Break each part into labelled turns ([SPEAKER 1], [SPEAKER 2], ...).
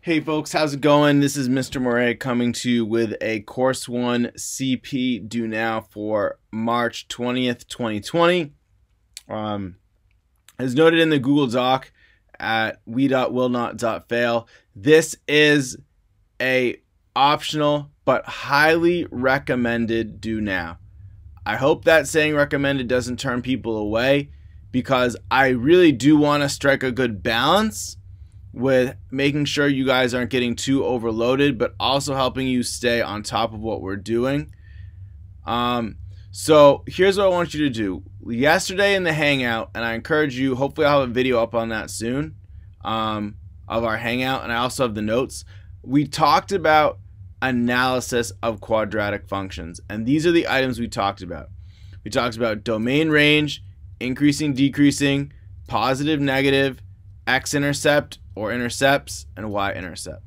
[SPEAKER 1] Hey folks, how's it going? This is Mr. Moray coming to you with a Course 1 CP due now for March 20th, 2020. As noted in the Google Doc at we.willnot.fail, this is a optional but highly recommended due now. I hope that saying recommended doesn't turn people away, because I really do want to strike a good balance with making sure you guys aren't getting too overloaded, but also helping you stay on top of what we're doing. So here's what I want you to do. Yesterday in the Hangout, and I encourage you, hopefully I'll have a video up on that soon, of our Hangout, and I also have the notes. We talked about analysis of quadratic functions, and these are the items we talked about. We talked about domain range, increasing, decreasing, positive, negative, x-intercept or intercepts, and y-intercept.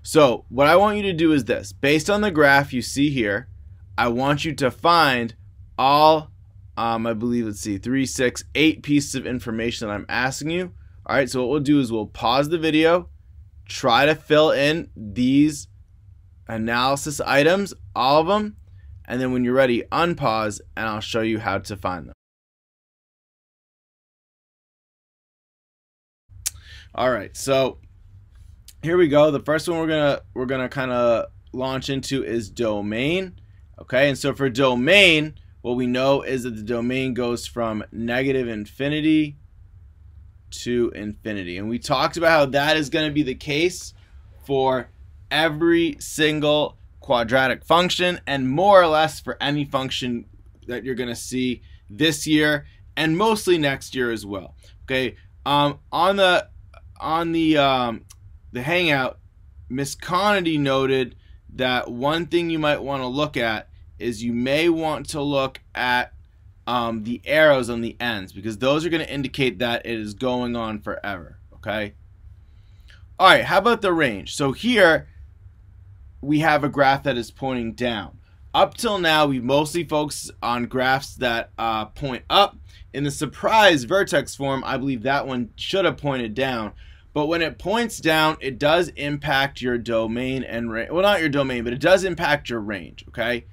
[SPEAKER 1] So what I want you to do is this. Based on the graph you see here, I want you to find all, I believe, let's see, 3, 6, 8 pieces of information that I'm asking you. All right, so what we'll do is we'll pause the video, try to fill in these analysis items, all of them, and then when you're ready, unpause, and I'll show you how to find them. All right, so here we go. The first one we're gonna kind of launch into is domain. Okay, and so for domain, what we know is that the domain goes from negative infinity to infinity, and we talked about how that is going to be the case for every single quadratic function, and more or less for any function that you're going to see this year and mostly next year as well. Okay, on the Hangout, Miss Conity noted that one thing you might want to look at is you may want to look at the arrows on the ends, because those are going to indicate that it is going on forever. Okay. All right. How about the range? So here we have a graph that is pointing down. Up till now, we mostly focused on graphs that point up. In the surprise vertex form, I believe that one should have pointed down. But when it points down, it does impact your domain and range. Well, not your domain, but it does impact your range, okay?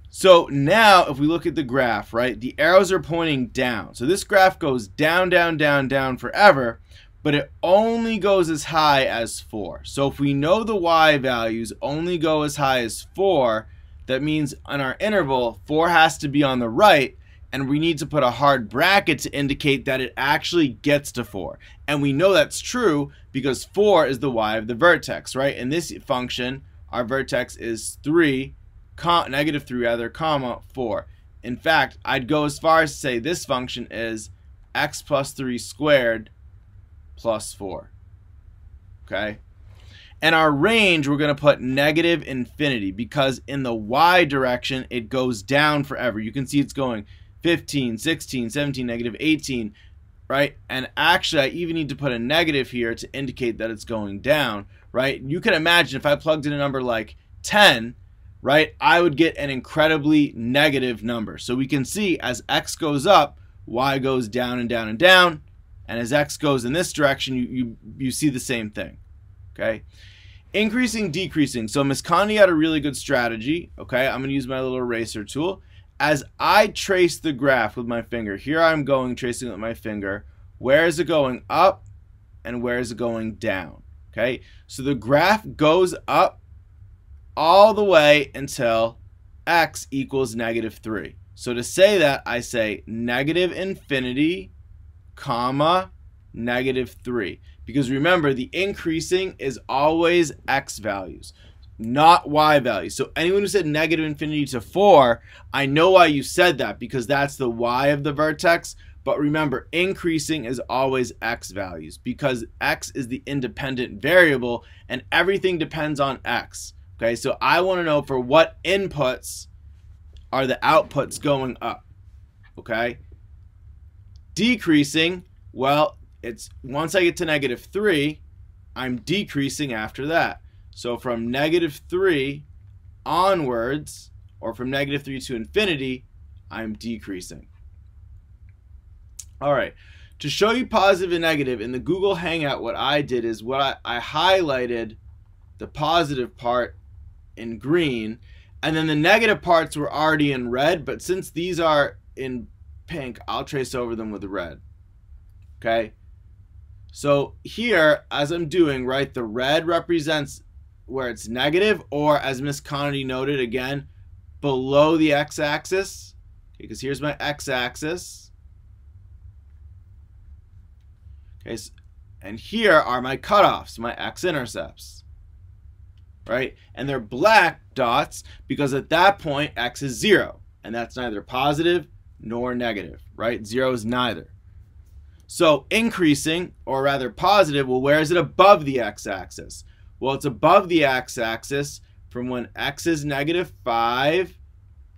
[SPEAKER 1] So now, if we look at the graph, right, the arrows are pointing down. So this graph goes down, down, down, down forever, but it only goes as high as 4. So if we know the y values only go as high as 4, that means on our interval, 4 has to be on the right, and we need to put a hard bracket to indicate that it actually gets to 4. And we know that's true because 4 is the y of the vertex, right? In this function, our vertex is negative 3 rather, comma 4. In fact, I'd go as far as to say this function is x plus 3 squared plus 4. Okay? And our range, we're going to put negative infinity, because in the y direction, it goes down forever. You can see it's going 15, 16, 17, negative 18, right? And actually, I even need to put a negative here to indicate that it's going down, right? You can imagine if I plugged in a number like 10, right, I would get an incredibly negative number. So we can see as x goes up, y goes down and down and down, and as x goes in this direction, you see the same thing, okay? Increasing, decreasing. So Miss Connie had a really good strategy, okay? I'm going to use my little eraser tool. As I trace the graph with my finger, here I'm going tracing with my finger, where is it going up and where is it going down? Okay, so the graph goes up all the way until x equals negative 3. So to say that, I say negative infinity, comma, negative 3. Because remember, the increasing is always x values, not y values. So anyone who said negative infinity to 4, I know why you said that, because that's the y of the vertex. But remember, increasing is always x values, because x is the independent variable and everything depends on x. Okay, so I want to know for what inputs are the outputs going up. Okay, decreasing, well, it's once I get to negative 3, I'm decreasing after that. So from negative 3 onwards, or from negative 3 to infinity, I'm decreasing. All right, to show you positive and negative, in the Google Hangout, what I did is I highlighted the positive part in green, and then the negative parts were already in red, but since these are in pink, I'll trace over them with red. Okay? So here, as I'm doing, right, the red represents where it's negative, or as Miss Conity noted, again, below the x-axis, because here's my x-axis. Okay, and here are my cutoffs, my x-intercepts, right? And they're black dots because at that point x is 0, and that's neither positive nor negative, right? 0 is neither. So increasing, or rather positive, well, where is it above the x-axis? Well, it's above the x-axis from when x is -5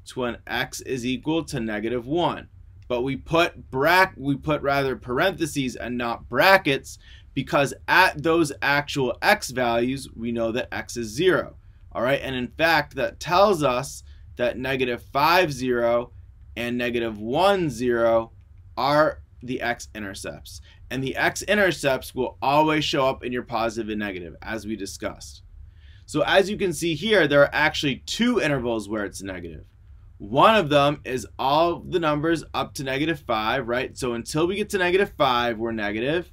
[SPEAKER 1] to when x is equal to -1. But we put rather parentheses and not brackets because at those actual x values, we know that x is 0. All right, and in fact, that tells us that -5, 0 and -1, 0 are the x-intercepts. And the x-intercepts will always show up in your positive and negative, as we discussed. So as you can see here, there are actually 2 intervals where it's negative. One of them is all the numbers up to -5, right? So until we get to -5, we're negative.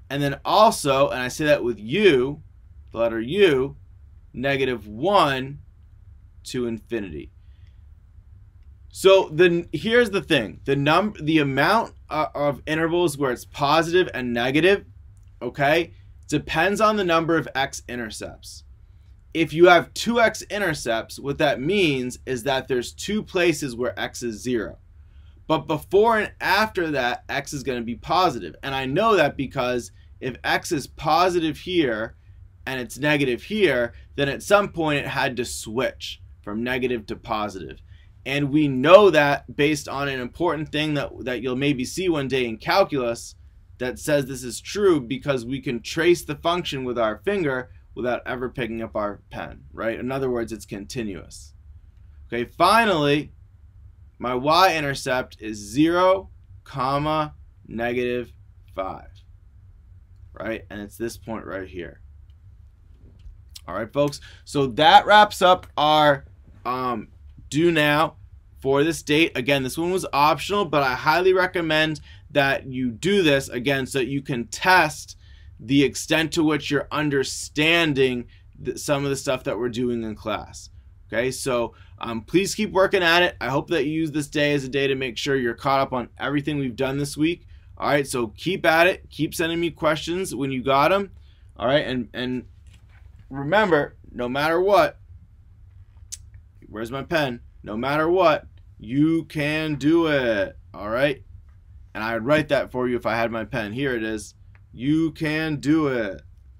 [SPEAKER 1] And then also, and I say that with U, the letter U, -1 to infinity. So here's the thing: the amount of intervals where it's positive and negative, okay, depends on the number of x-intercepts. If you have 2 x-intercepts, what that means is that there's 2 places where x is 0. But before and after that, x is going to be positive. And I know that because if x is positive here and it's negative here, then at some point it had to switch from negative to positive. And we know that based on an important thing that you'll maybe see one day in calculus that says this is true, because we can trace the function with our finger without ever picking up our pen, right? In other words, it's continuous. Okay, finally, my y-intercept is 0, -5, right? And it's this point right here. All right, folks, so that wraps up our do now for this date. Again, this one was optional, but I highly recommend that you do this, again, so that you can test the extent to which you're understanding some of the stuff that we're doing in class. Okay, so please keep working at it. I hope that you use this day as a day to make sure you're caught up on everything we've done this week. All right, so keep at it. Keep sending me questions when you got them. All right, and remember, no matter what, where's my pen? No matter what, you can do it. All right, and I would write that for you if I had my pen. Here it is. You can do it.